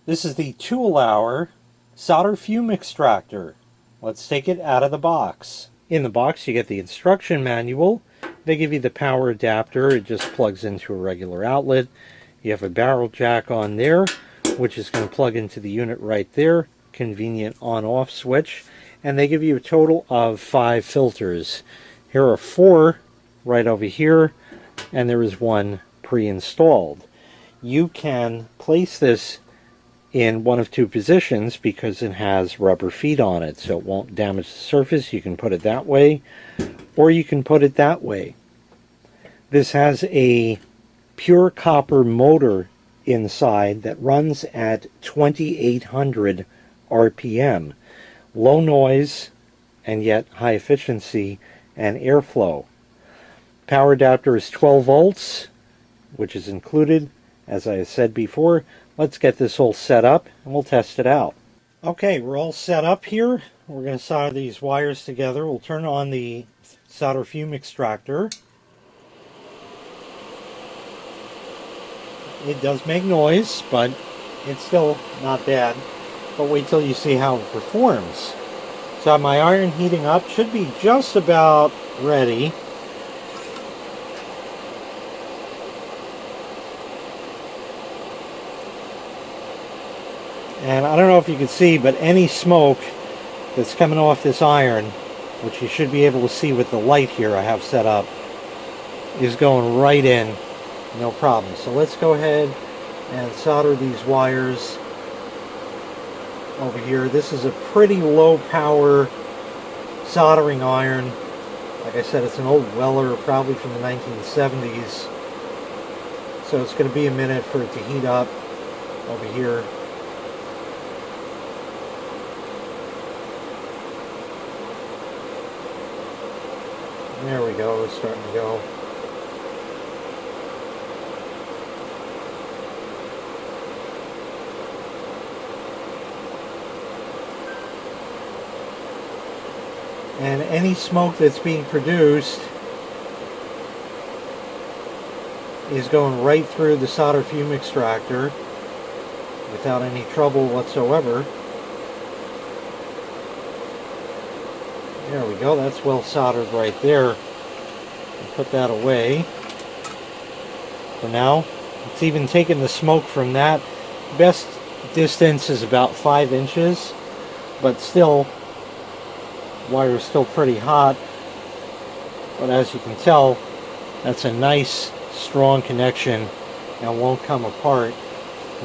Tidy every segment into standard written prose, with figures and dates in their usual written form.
This is the Toolour solder fume extractor. Let's take it out of the box. In the box you get the instruction manual. They give you the power adapter. It just plugs into a regular outlet. You have a barrel jack on there, which is going to plug into the unit right there. Convenient on-off switch. And they give you a total of 5 filters. Here are 4 right over here, and there is 1 pre-installed. You can place this in one of 2 positions because it has rubber feet on it, so it won't damage the surface. You can put it that way, or you can put it that way. This has a pure copper motor inside that runs at 2800 RPM. Low noise and yet high efficiency and airflow. Power adapter is 12 volts, which is included, as I said before. Let's get this all set up and we'll test it out. Okay, we're all set up here. We're going to solder these wires together. We'll turn on the solder fume extractor. It does make noise, but it's still not bad. But wait till you see how it performs. So my iron heating up, should be just about ready. And I don't know if you can see, but any smoke that's coming off this iron, which you should be able to see with the light here I have set up, is going right in, no problem. So let's go ahead and solder these wires over here. This is a pretty low power soldering iron. Like I said, it's an old Weller, probably from the 1970s. So it's going to be a minute for it to heat up over here. There we go, it's starting to go. And any smoke that's being produced is going right through the solder fume extractor without any trouble whatsoever. There we go, that's well soldered right there. I'll put that away for now. It's even taken the smoke from that. Best distance is about 5 inches, but still, wire is still pretty hot. But as you can tell, that's a nice strong connection and won't come apart.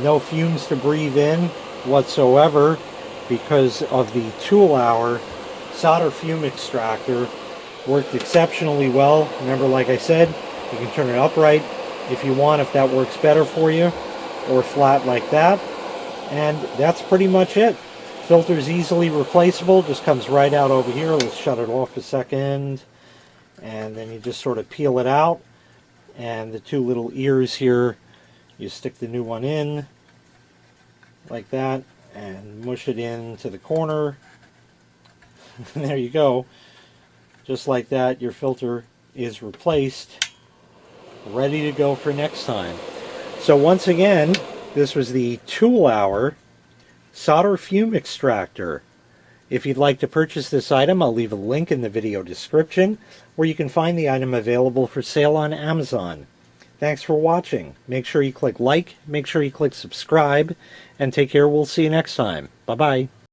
No fumes to breathe in whatsoever because of the Toolour solder fume extractor. Worked exceptionally well. Remember, like I said, you can turn it upright if you want, if that works better for you, or flat like that. And that's pretty much it. Filter's easily replaceable, just comes right out over here. Let's shut it off a second, and then you just sort of peel it out, and the 2 little ears here, you stick the new one in like that and mush it into the corner. And there you go. Just like that, your filter is replaced, ready to go for next time. So once again, this was the Toolour solder fume extractor. If you'd like to purchase this item, I'll leave a link in the video description where you can find the item available for sale on Amazon. Thanks for watching. Make sure you click like, make sure you click subscribe, and take care. We'll see you next time. Bye-bye.